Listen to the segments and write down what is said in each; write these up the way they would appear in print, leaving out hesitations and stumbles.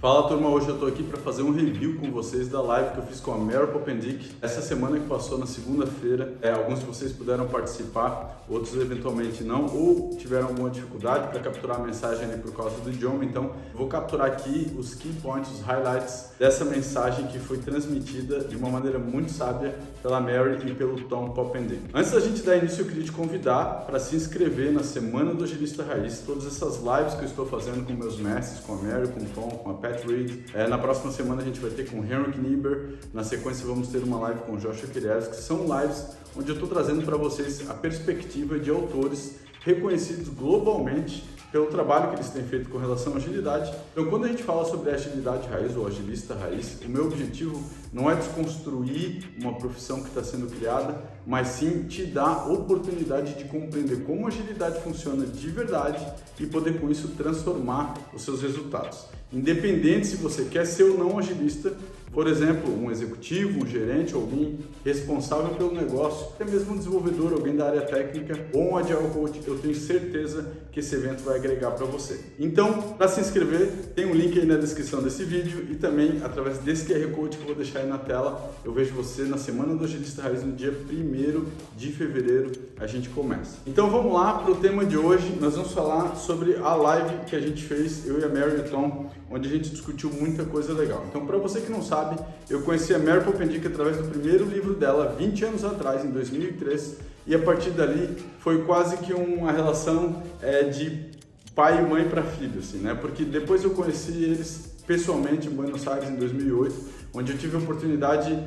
Fala turma, hoje eu tô aqui para fazer um review com vocês da live que eu fiz com a Mary Popendick essa semana que passou na segunda-feira. Alguns de vocês puderam participar, outros eventualmente não, ou tiveram alguma dificuldade para capturar a mensagem ali por causa do idioma. Então vou capturar aqui os key points, os highlights dessa mensagem que foi transmitida de uma maneira muito sábia pela Mary e pelo Tom Popendick. Antes da gente dar início, eu queria te convidar para se inscrever na Semana do Agilista Raiz, todas essas lives que eu estou fazendo com meus mestres, com a Mary, com o Tom, com a Pat Reed. Na próxima semana a gente vai ter com o Henrik Niebuhr, na sequência vamos ter uma live com o Joshua Kireevsky, que são lives onde eu estou trazendo para vocês a perspectiva de autores reconhecidos globalmente pelo trabalho que eles têm feito com relação à agilidade. Então, quando a gente fala sobre agilidade raiz ou agilista raiz, o meu objetivo não é desconstruir uma profissão que está sendo criada, mas sim te dar oportunidade de compreender como a agilidade funciona de verdade e poder com isso transformar os seus resultados. Independente se você quer ser ou não agilista, por exemplo, um executivo, um gerente, alguém responsável pelo negócio, até mesmo um desenvolvedor, alguém da área técnica ou um Agile Coach, eu tenho certeza que esse evento vai agregar para você. Então, para se inscrever, tem um link aí na descrição desse vídeo e também através desse QR Code que eu vou deixar aí na tela. Eu vejo você na Semana do Agilista Raiz no dia 1º de fevereiro, a gente começa. Então vamos lá para o tema de hoje. Nós vamos falar sobre a live que a gente fez, eu e a Mary e o Tom, onde a gente discutiu muita coisa legal. Então, para você que não sabe, eu conheci a Mary Popendick através do primeiro livro dela, 20 anos atrás, em 2003, e a partir dali foi quase que uma relação de pai e mãe para filho, assim, né? Porque depois eu conheci eles pessoalmente em Buenos Aires em 2008, onde eu tive a oportunidade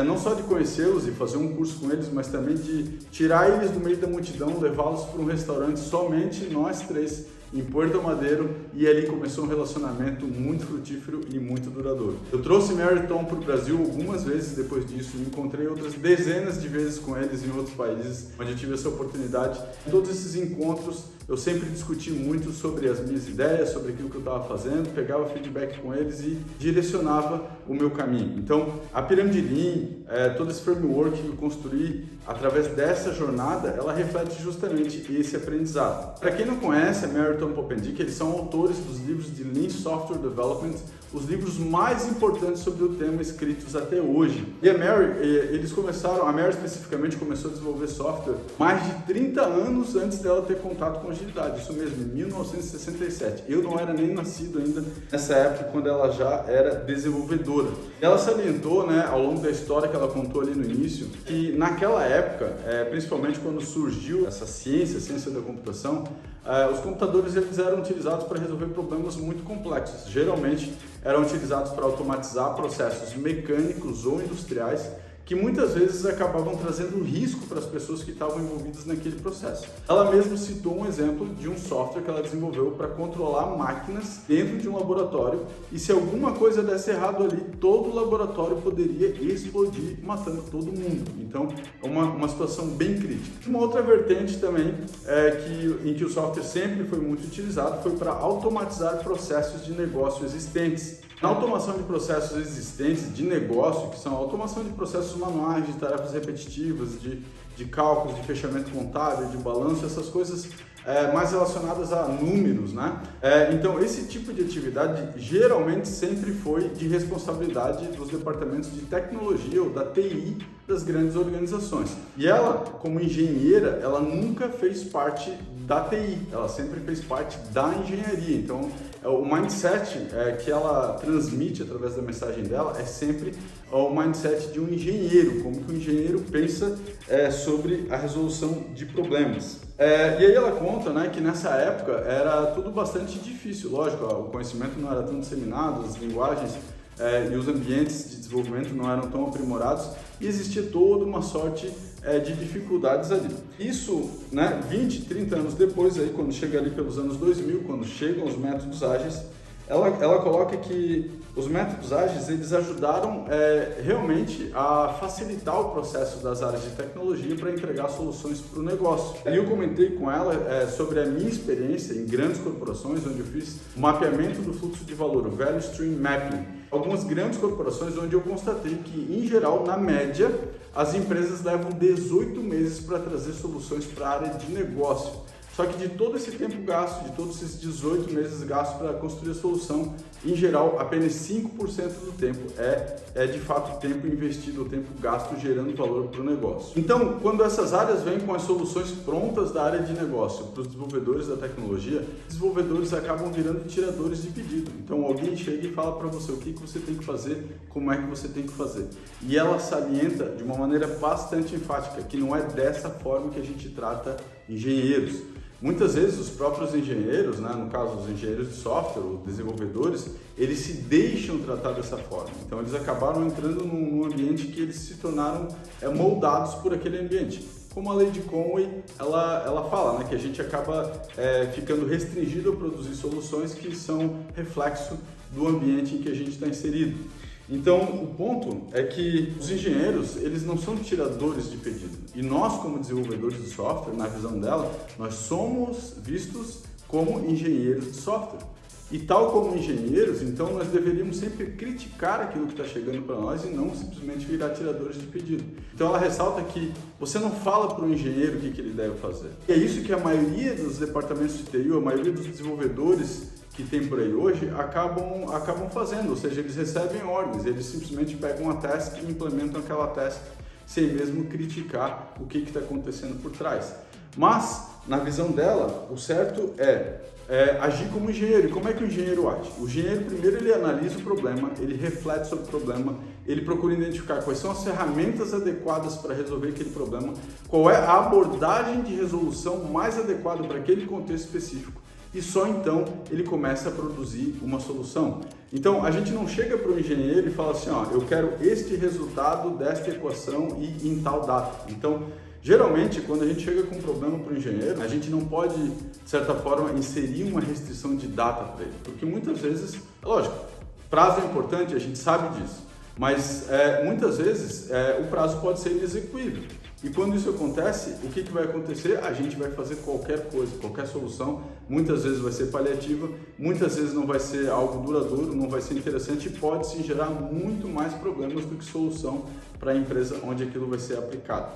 não só de conhecê-los e fazer um curso com eles, mas também de tirar eles do meio da multidão, levá-los para um restaurante, somente nós três, em Puerto Madeiro, e ali começou um relacionamento muito frutífero e muito duradouro. Eu trouxe Mary e Tom para o Brasil algumas vezes depois disso, me encontrei outras dezenas de vezes com eles em outros países, onde eu tive essa oportunidade. Em todos esses encontros, eu sempre discuti muito sobre as minhas ideias, sobre aquilo que eu estava fazendo, pegava feedback com eles e direcionava o meu caminho. Então, a pirâmide Lean, todo esse framework que eu construí através dessa jornada, ela reflete justamente esse aprendizado. Para quem não conhece, a Mary e Tom Popendick, eles são autores dos livros de Lean Software Development, os livros mais importantes sobre o tema escritos até hoje. E a Mary, a Mary especificamente começou a desenvolver software mais de 30 anos antes dela ter contato com agilidade, isso mesmo, em 1967. Eu não era nem nascido ainda nessa época, quando ela já era desenvolvedora. Ela salientou, ao longo da história que ela contou ali no início, que naquela época, principalmente quando surgiu essa ciência, a ciência da computação, os computadores eles eram utilizados para resolver problemas muito complexos. Geralmente eram utilizados para automatizar processos mecânicos ou industriais que muitas vezes acabavam trazendo risco para as pessoas que estavam envolvidas naquele processo. Ela mesma citou um exemplo de um software que ela desenvolveu para controlar máquinas dentro de um laboratório, e se alguma coisa desse errado ali, todo o laboratório poderia explodir, matando todo mundo. Então, é uma situação bem crítica. Uma outra vertente também em que o software sempre foi muito utilizado foi para automatizar processos de negócio existentes. Na automação de processos existentes de negócio, que são a automação de processos manuais, de tarefas repetitivas, de cálculos, de fechamento contábil, de balanço, essas coisas mais relacionadas a números, né? Então, esse tipo de atividade geralmente sempre foi de responsabilidade dos departamentos de tecnologia ou da TI das grandes organizações. E ela, como engenheira, ela nunca fez parte da TI, ela sempre fez parte da engenharia. Então, o mindset que ela transmite através da mensagem dela é sempre o mindset de um engenheiro, como que o engenheiro pensa sobre a resolução de problemas. E aí ela conta, que nessa época era tudo bastante difícil, lógico, o conhecimento não era tão disseminado, as linguagens e os ambientes de desenvolvimento não eram tão aprimorados, e existia toda uma sorte de dificuldades ali. Isso, 20, 30 anos depois, aí, quando chega ali pelos anos 2000, quando chegam os métodos ágeis, ela coloca que os métodos ágeis eles ajudaram realmente a facilitar o processo das áreas de tecnologia para entregar soluções para o negócio. E eu comentei com ela sobre a minha experiência em grandes corporações, onde eu fiz o mapeamento do fluxo de valor, o Value Stream Mapping. Algumas grandes corporações onde eu constatei que, em geral, na média, as empresas levam 18 meses para trazer soluções para a área de negócio. Só que de todo esse tempo gasto, de todos esses 18 meses gastos para construir a solução, em geral, apenas 5% do tempo é de fato tempo investido, o tempo gasto gerando valor para o negócio. Então, quando essas áreas vêm com as soluções prontas da área de negócio para os desenvolvedores da tecnologia, os desenvolvedores acabam virando tiradores de pedido. Então, alguém chega e fala para você o que você tem que fazer, como é que você tem que fazer. E ela salienta de uma maneira bastante enfática que não é dessa forma que a gente trata engenheiros. Muitas vezes os próprios engenheiros, né, no caso os engenheiros de software, os desenvolvedores, eles se deixam tratar dessa forma. Então eles acabaram entrando num ambiente que eles se tornaram moldados por aquele ambiente. Como a lei de Conway, ela fala, né, que a gente acaba ficando restringido a produzir soluções que são reflexo do ambiente em que a gente está inserido. Então, o ponto é que os engenheiros, eles não são tiradores de pedido. E nós, como desenvolvedores de software, na visão dela, nós somos vistos como engenheiros de software. E tal como engenheiros, então nós deveríamos sempre criticar aquilo que está chegando para nós e não simplesmente virar tiradores de pedido. Então ela ressalta que você não fala para o engenheiro o que ele deve fazer. E é isso que a maioria dos departamentos de TI, a maioria dos desenvolvedores que tem por aí hoje, acabam fazendo, ou seja, eles recebem ordens, eles simplesmente pegam uma task e implementam aquela task sem mesmo criticar o que está acontecendo por trás. Mas, na visão dela, o certo é agir como engenheiro. E como é que o engenheiro age? O engenheiro, primeiro, ele analisa o problema, ele reflete sobre o problema, ele procura identificar quais são as ferramentas adequadas para resolver aquele problema, qual é a abordagem de resolução mais adequada para aquele contexto específico. E só então ele começa a produzir uma solução. Então a gente não chega para o engenheiro e fala assim, ó, eu quero este resultado desta equação e em tal data. Então, geralmente, quando a gente chega com um problema para o engenheiro, a gente não pode, de certa forma, inserir uma restrição de data para ele. Porque muitas vezes, lógico, prazo é importante, a gente sabe disso. Mas muitas vezes o prazo pode ser inexequível. E quando isso acontece, o que vai acontecer? A gente vai fazer qualquer coisa, qualquer solução, muitas vezes vai ser paliativa, muitas vezes não vai ser algo duradouro, não vai ser interessante e pode se gerar muito mais problemas do que solução para a empresa onde aquilo vai ser aplicado.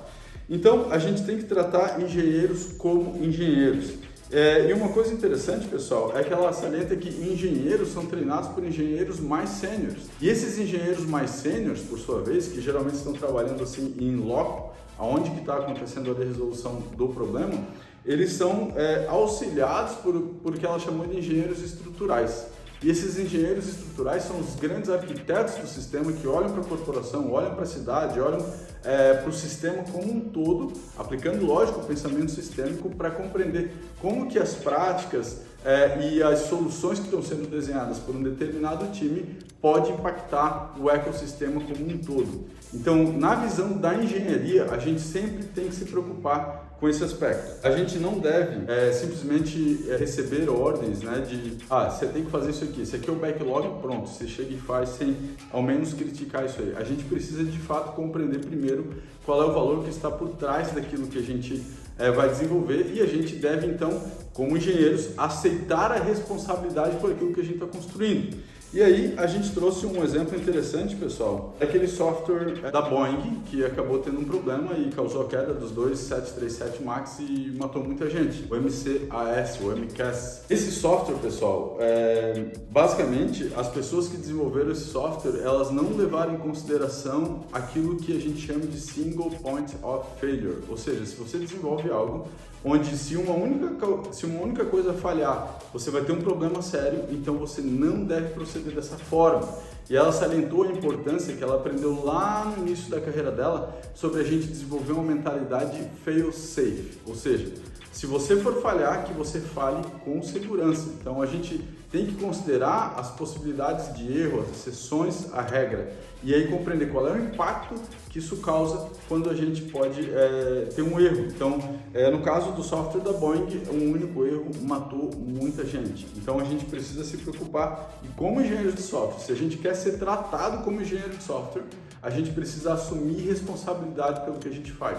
Então, a gente tem que tratar engenheiros como engenheiros. E uma coisa interessante, pessoal, é que ela salienta que engenheiros são treinados por engenheiros mais sêniores. E esses engenheiros mais sêniores, por sua vez, que geralmente estão trabalhando assim em loco, aonde que está acontecendo a resolução do problema, eles são auxiliados por que ela chamou de engenheiros estruturais. E esses engenheiros estruturais são os grandes arquitetos do sistema que olham para a corporação, olham para a cidade, olham para o sistema como um todo, aplicando, lógico, o pensamento sistêmico para compreender como que as práticas e as soluções que estão sendo desenhadas por um determinado time pode impactar o ecossistema como um todo. Então, na visão da engenharia, a gente sempre tem que se preocupar com esse aspecto. A gente não deve simplesmente receber ordens, né, de você tem que fazer isso aqui, esse aqui é o backlog, pronto, você chega e faz sem ao menos criticar isso aí. A gente precisa de fato compreender primeiro qual é o valor que está por trás daquilo que a gente vai desenvolver e a gente deve então, como engenheiros, aceitar a responsabilidade por aquilo que a gente está construindo. E aí a gente trouxe um exemplo interessante, pessoal, daquele software da Boeing que acabou tendo um problema e causou a queda dos dois 737 MAX e matou muita gente, o MCAS, o MCAS. Esse software, pessoal, basicamente as pessoas que desenvolveram esse software, elas não levaram em consideração aquilo que a gente chama de single point of failure, ou seja, se você desenvolve algo onde se uma única coisa falhar, você vai ter um problema sério, então você não deve proceder dessa forma. E ela salientou a importância que ela aprendeu lá no início da carreira dela sobre a gente desenvolver uma mentalidade fail safe, ou seja, se você for falhar, que você fale com segurança. Então a gente tem que considerar as possibilidades de erro, as exceções à regra, e aí compreender qual é o impacto que isso causa quando a gente pode ter um erro. Então, no caso do software da Boeing, um único erro matou muita gente. Então a gente precisa se preocupar, e como engenheiro de software, se a gente quer ser tratado como engenheiro de software, a gente precisa assumir responsabilidade pelo que a gente faz.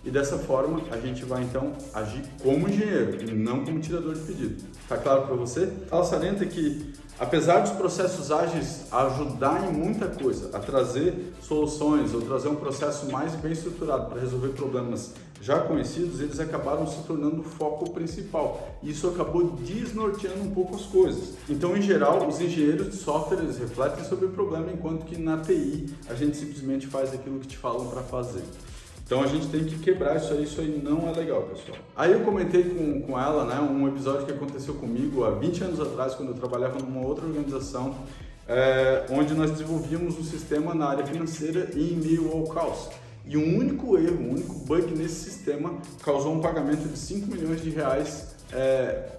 E dessa forma, a gente vai então agir como engenheiro e não como tirador de pedido. Tá claro para você? Ela salienta que Apesar dos processos ágeis ajudarem muita coisa, a trazer soluções ou trazer um processo mais bem estruturado para resolver problemas já conhecidos, eles acabaram se tornando o foco principal. Isso acabou desnorteando um pouco as coisas. Então, em geral, os engenheiros de software eles refletem sobre o problema, enquanto que na TI a gente simplesmente faz aquilo que te falam para fazer. Então a gente tem que quebrar isso aí não é legal, pessoal. Aí eu comentei com ela, né, um episódio que aconteceu comigo há 20 anos atrás, quando eu trabalhava numa outra organização, onde nós desenvolvíamos um sistema na área financeira e em meio ao caos. E um único erro, um único bug nesse sistema causou um pagamento de 5 milhões de reais,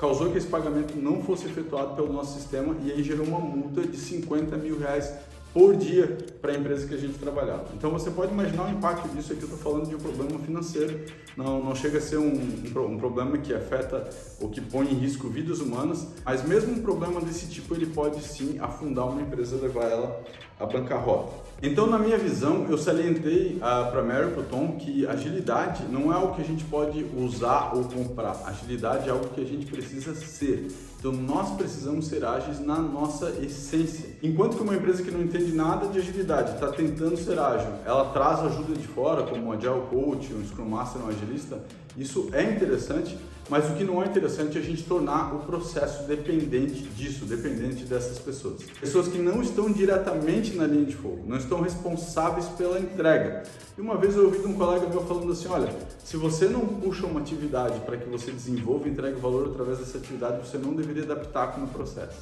causou que esse pagamento não fosse efetuado pelo nosso sistema e aí gerou uma multa de 50 mil reais por dia para a empresa que a gente trabalhava. Então você pode imaginar o impacto disso. Aqui eu estou falando de um problema financeiro, não chega a ser um problema que afeta ou que põe em risco vidas humanas, mas mesmo um problema desse tipo ele pode sim afundar uma empresa, levar ela à bancarrota. Então, na minha visão, eu salientei para a Mary e para o Tom que agilidade não é algo que a gente pode usar ou comprar. Agilidade é algo que a gente precisa ser. Então, nós precisamos ser ágeis na nossa essência. Enquanto que uma empresa que não entende nada de agilidade está tentando ser ágil, ela traz ajuda de fora, como um Agile Coach, um Scrum Master, um agilista, isso é interessante, mas o que não é interessante é a gente tornar o processo dependente disso, dependente dessas pessoas. Pessoas que não estão diretamente na linha de fogo, não estão responsáveis pela entrega. E uma vez eu ouvi de um colega meu falando assim, olha, se você não puxa uma atividade para que você desenvolva e entregue valor através dessa atividade, você não deveria dar pitaco no processo.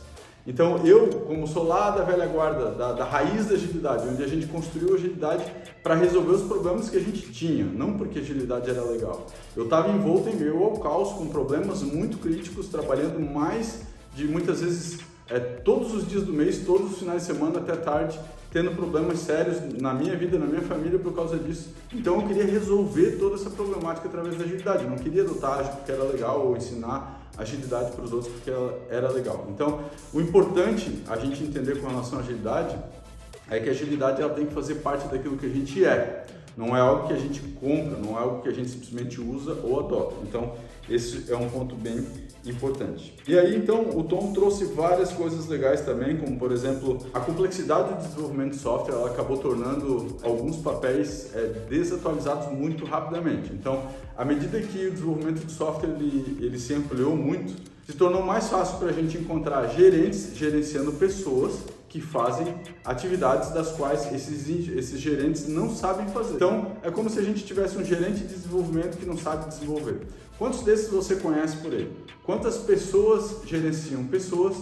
Então eu, como sou lá da velha guarda, da raiz da agilidade, onde a gente construiu a agilidade para resolver os problemas que a gente tinha, não porque a agilidade era legal. Eu estava envolto em meio ao caos, com problemas muito críticos, trabalhando mais de muitas vezes todos os dias do mês, todos os finais de semana até tarde, tendo problemas sérios na minha vida, na minha família por causa disso. Então eu queria resolver toda essa problemática através da agilidade. Eu não queria adotar ágil porque era legal ou ensinar agilidade para os outros porque ela era legal. Então, o importante a gente entender com relação à agilidade é que a agilidade ela tem que fazer parte daquilo que a gente é. Não é algo que a gente compra, não é algo que a gente simplesmente usa ou adota. Então, esse é um ponto bem importante. E aí, então, o Tom trouxe várias coisas legais também, como, por exemplo, a complexidade do desenvolvimento de software, ela acabou tornando alguns papéis desatualizados muito rapidamente. Então, à medida que o desenvolvimento de software ele se ampliou muito, se tornou mais fácil para a gente encontrar gerentes gerenciando pessoas que fazem atividades das quais esses gerentes não sabem fazer. Então, é como se a gente tivesse um gerente de desenvolvimento que não sabe desenvolver. Quantos desses você conhece por aí? Quantas pessoas gerenciam pessoas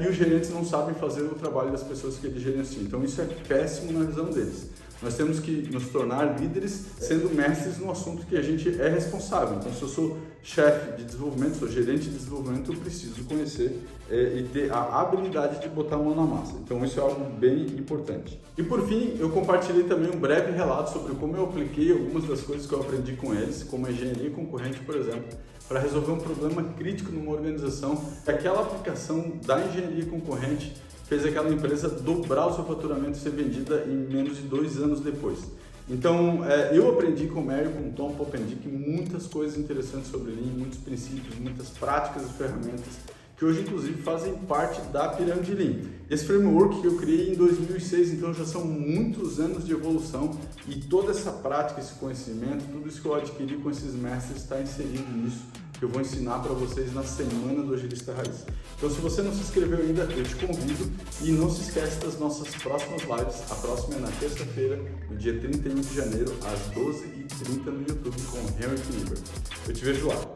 e os gerentes não sabem fazer o trabalho das pessoas que eles gerenciam? Então, isso é péssimo na visão deles. Nós temos que nos tornar líderes sendo mestres no assunto que a gente é responsável. Então, se eu sou chefe de desenvolvimento, sou gerente de desenvolvimento, eu preciso conhecer e ter a habilidade de botar a mão na massa. Então, isso é algo bem importante. E por fim, eu compartilhei também um breve relato sobre como eu apliquei algumas das coisas que eu aprendi com eles, como a engenharia concorrente, por exemplo, para resolver um problema crítico numa organização. Aquela aplicação da engenharia concorrente fez aquela empresa dobrar o seu faturamento e ser vendida em menos de 2 anos depois. Então, eu aprendi com o Mary, com o Tom Popendick, muitas coisas interessantes sobre Lean, muitos princípios, muitas práticas e ferramentas que hoje, inclusive, fazem parte da pirâmide Lean. Esse framework que eu criei em 2006, então já são muitos anos de evolução e toda essa prática, esse conhecimento, tudo isso que eu adquiri com esses mestres está inserido nisso, que eu vou ensinar para vocês na Semana do Agilista Raiz. Então, se você não se inscreveu ainda, eu te convido e não se esquece das nossas próximas lives. A próxima é na terça-feira, no dia 31 de janeiro, às 12h30 no YouTube com o Henry Knieber. Eu te vejo lá.